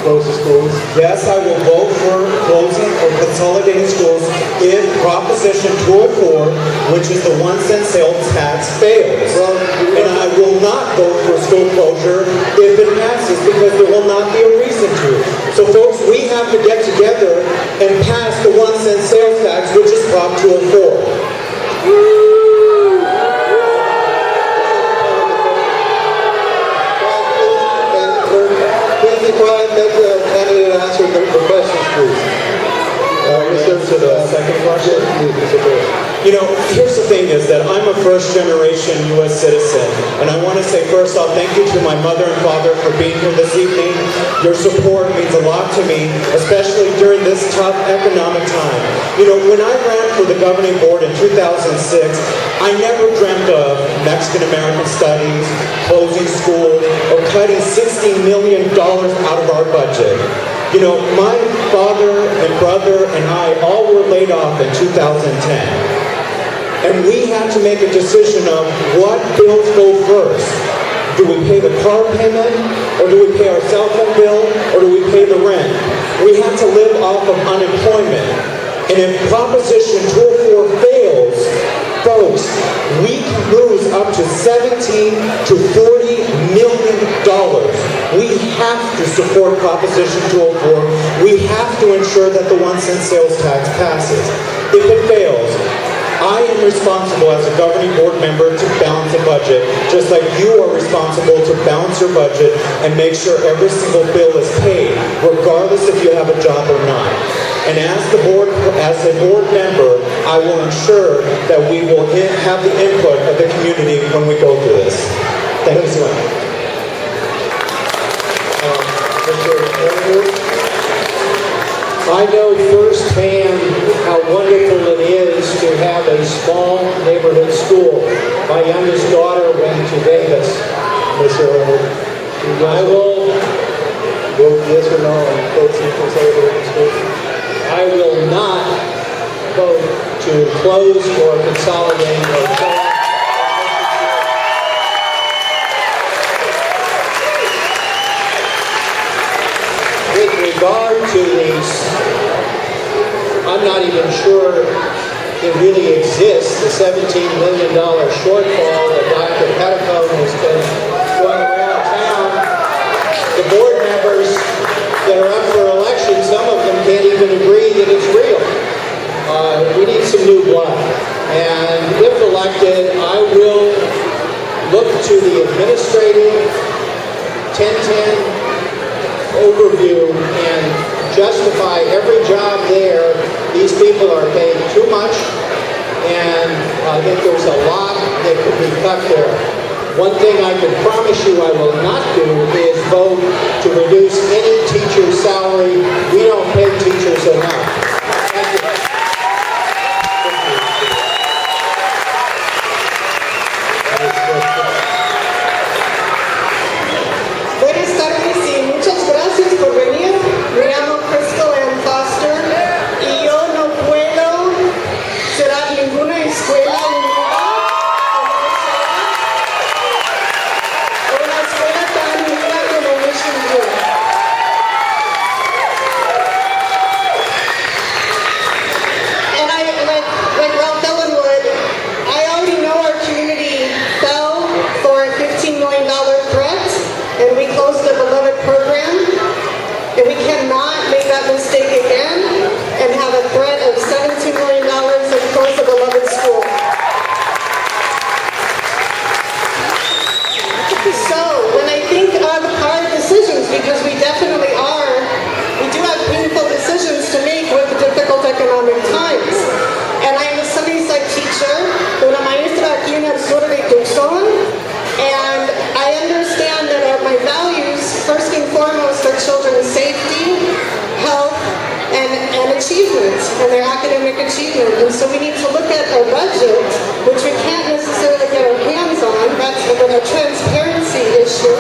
close the schools? Yes, I will vote for closing or consolidating schools if Proposition 204, which is the 1-cent sales tax, fails. And I will not vote for school closure if it passes, because there will not be a reason to. So folks, we have to get together and pass the 1-cent sales tax, which is Prop 204. Before I make the candidate answer the questions, please. To the second question? You know, here's the thing is that I'm a first-generation U.S. citizen, and I want to say first off, thank you to my mother and father for being here this evening. Your support means a lot to me, especially during this tough economic time. You know, when I ran for the governing board in 2006, I never dreamt of Mexican-American studies, closing schools, or cutting $60 million out of our budget. You know, my father and brother and I all were laid off in 2010. And we had to make a decision of what bills go first. Do we pay the car payment, or do we pay our cell phone bill, or do we pay the rent? We had to live off of unemployment. And if Proposition 204 fails, folks, we can lose up to $17 to $40 million. We have to support Proposition 204. We have to ensure that the 1-cent sales tax passes. If it fails, I am responsible as a governing board member to balance the budget, just like you are responsible to balance your budget and make sure every single bill is paid, regardless if you have a job or not. And as a board member, I will ensure that we will have the input of the community when we go through this. Thank you so much. Mr. Andrew, I know firsthand how wonderful it is to have a small neighborhood school. My youngest daughter went to Vegas. Mr. Andrew, I will vote yes or no on closing consolidated schools. I will not vote to close or consolidate or sell. With regard to these, I'm not even sure it really exists, the $17 million shortfall that Dr. Petticone has been going around town. The board members that are up for election, some of them can't even agree that it's real. We need some new blood. And if elected, I will look to the administrative 1010 overview and justify every job there. These people are paid too much, and I think there's a lot that could be cut there. One thing I can promise you I will not do is vote to reduce any teacher's salary. We don't pay teachers enough. Thank you. Buenas tardes y muchas gracias por venir. Me llamo Crystal Ann Foster y yo no puedo cerrar ninguna escuela mistake again and have a threat of $17 million and close a beloved school. So when I think of hard decisions, because we definitely are, we do have painful decisions to make with difficult economic times. And I am a Sunday side teacher, una maestra aquí en el sur de Tucson, and I understand that my values, first and foremost, are children's safety, health, and achievement, and their academic achievement. And so we need to look at our budget, which we can't necessarily get our hands on. That's a transparency issue.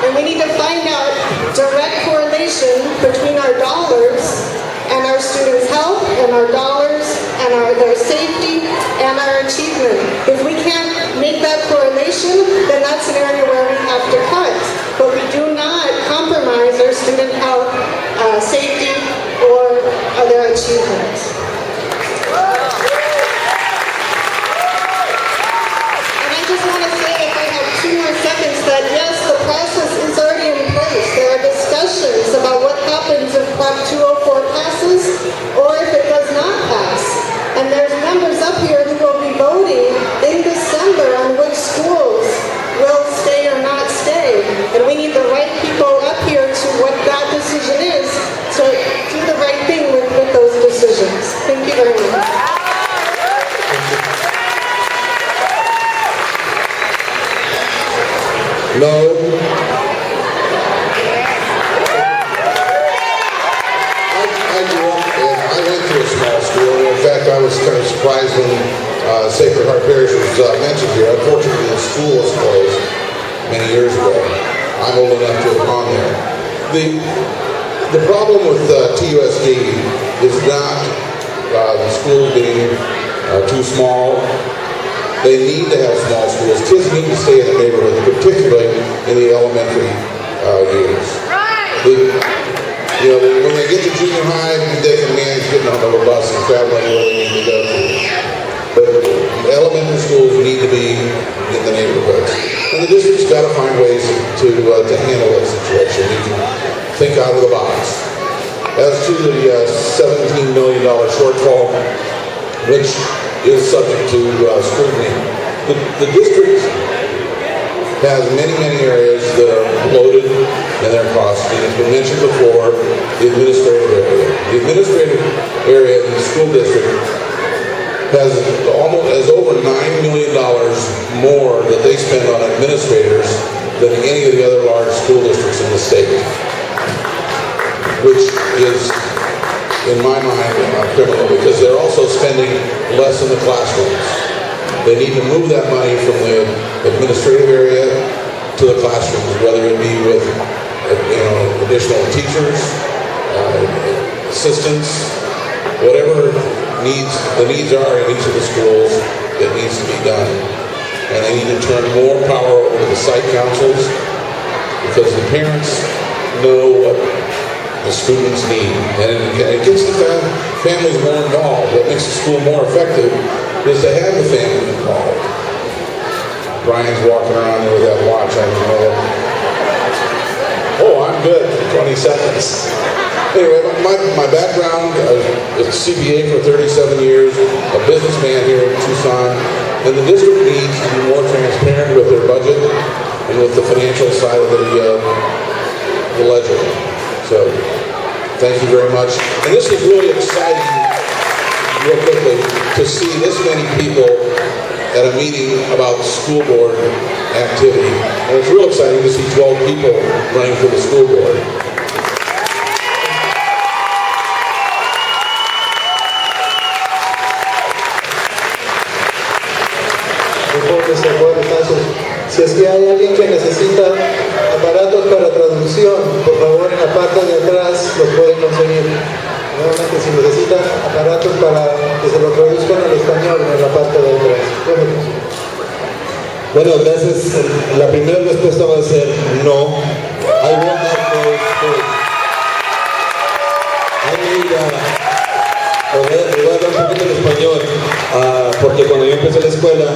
And we need to find out direct correlation between our dollars and our students' health, and our dollars and their safety and our achievement. If we can't make that correlation, then that's an area where we have to cut. But we do not compromise our student health was kind of surprised when Sacred Heart Parish was mentioned here. Unfortunately, the school was closed many years ago. I'm old enough to have gone there. The problem with TUSD is not the schools being too small. They need to have small schools. Kids need to stay in the neighborhood, particularly in the elementary years. When they get to junior high, they can manage getting on a bus and traveling where they need to go to. But elementary schools need to be in the neighborhoods. And the district's got to find ways to handle that situation. You can think out of the box. As to the $17 million shortfall, which is subject to scrutiny, the district has many areas that are bloated in their costs. And it's been mentioned before, the administrative area. The administrative area in the school district has over $9 million more that they spend on administrators than any of the other large school districts in the state, which is, in my mind, criminal, because they're also spending less in the classrooms. They need to move that money from the administrative area to the classrooms, whether it be with additional teachers, assistants, whatever the needs are in each of the schools, it needs to be done. And they need to turn more power over to the site councils, because the parents know what the students need. And it gets the families more involved. What makes the school more effective is to have the family involved. Brian's walking around there with that watch. I don't know. Oh, I'm good for 20 seconds. Anyway, my background, I was a CPA for 37 years, a businessman here in Tucson, and the district needs to be more transparent with their budget and with the financial side of the ledger. So, thank you very much. And this is really exciting, real quickly, to see this many people at a meeting about school board activity. And it's real exciting to see 12 people running for the school board. Si es que hay alguien que necesita aparatos para traducción, por favor en la parte de atrás los pueden conseguir. Nuevamente, si necesitan aparatos para que se lo traduzcan al español en la parte de atrás. Bueno, gracias. La primera respuesta va a ser no. I will not go to school. Voy a hablar un poquito en español, porque cuando yo empecé la escuela,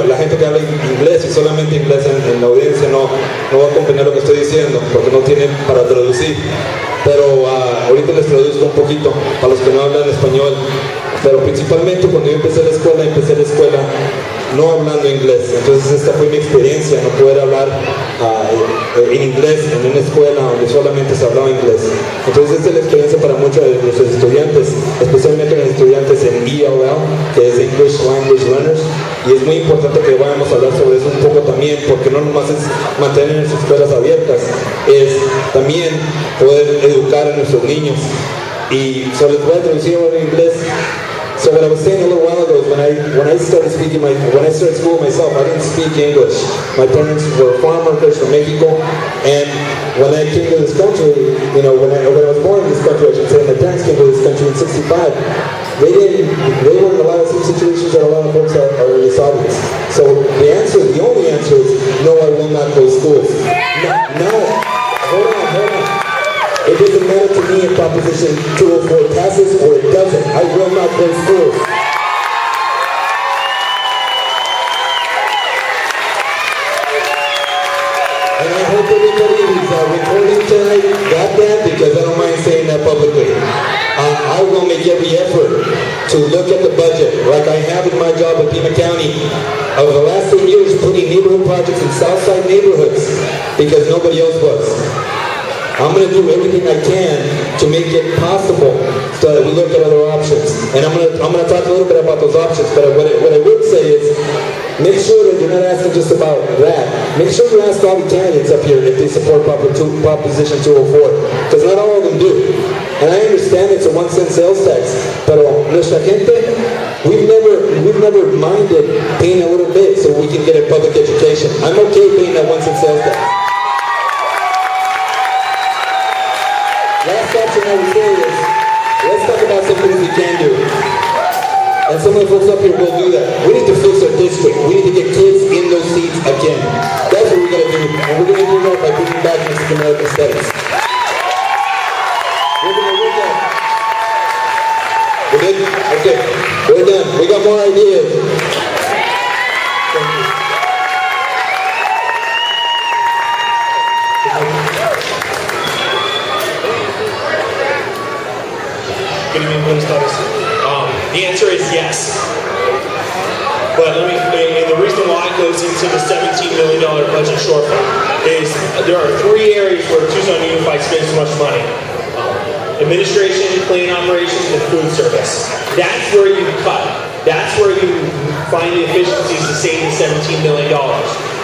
la gente que habla inglés y solamente inglés en la audiencia no va a comprender lo que estoy diciendo, porque no tienen para traducir. Pero ahorita les traduzco un poquito para los que no hablan español. Pero principalmente cuando yo empecé la escuela no hablando inglés. Entonces esta fue mi experiencia, no poder hablar en inglés en una escuela donde solamente se hablaba inglés. Entonces esta es la experiencia para muchos de nuestros estudiantes, especialmente los estudiantes en ELL, que es English Language Learners. Y es muy importante que vayamos a hablar sobre eso un poco también, porque no nomás es mantener nuestras escuelas abiertas, es también poder educar a nuestros niños. Y les voy a traducir ahora en inglés. So what I was saying a little while ago is when I started school myself, I didn't speak English. My parents were farm workers from Mexico, and when I came to this country, when I was born in this country, I should say, my parents came to this country in '65. They were in a lot of same situations that a lot of folks are in this audience. So the only answer is no, I will not go to school. No, hold on. It doesn't matter to me if Proposition 204 passes or it doesn't. I will not go to school. And I hope everybody who's recording tonight got that, because I don't mind saying that publicly. I will make every effort to look at the budget, like I have in my job at Pima County, over the last 8 years putting neighborhood projects in Southside neighborhoods, because nobody else was. I'm going to do everything I can to make it possible so that we look at other options. And I'm going to talk a little bit about those options, but what I would say is make sure that you're not asking just about that. Make sure you ask all the candidates up here if they support Proposition 204, because not all of them do. And I understand it's a 1 cent sales tax, pero nuestra gente, we've never minded paying a little bit so we can get a public education. I'm okay paying that 1 cent sales tax. Last option I would say is, let's talk about some things we can do. And some of the folks up here will do that. We need to fix our district. We need to get kids in those seats again. That's what we're going to do. And we're going to do that by bringing back Mexican American studies. We're going to do that. We're good? Okay. We're done. We got more ideas. Thank you. Good evening, buenas tardes. The answer is yes. But and the reason why it goes into the $17 million budget shortfall is there are 3 areas where Tucson Unified spends too much money. Administration, plant operations, and food service. That's where you cut. That's where you find the efficiencies to save the $17 million.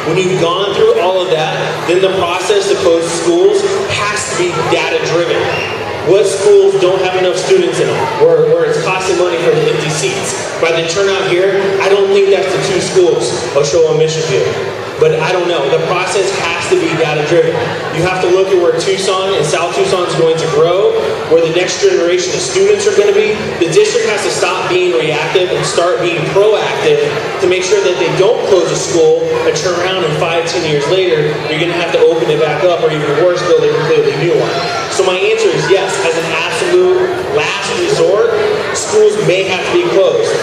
When you've gone through all of that, then the process to close schools has to be data-driven. What schools don't have enough students in them, where it's costing money for the empty seats? By the turnout here, I don't think that's the 2 schools, Ochoa and Mission View. But I don't know. The process has to be data-driven. You have to look at where Tucson and South Tucson is going to grow, where the next generation of students are going to be. The district has to stop being reactive and start being proactive to make sure that they don't close a school and turn around and 5-10 years later, you're going to have to open it back up, or even worse, build a completely new one. So my answer is yes. As an absolute last resort, schools may have to be closed.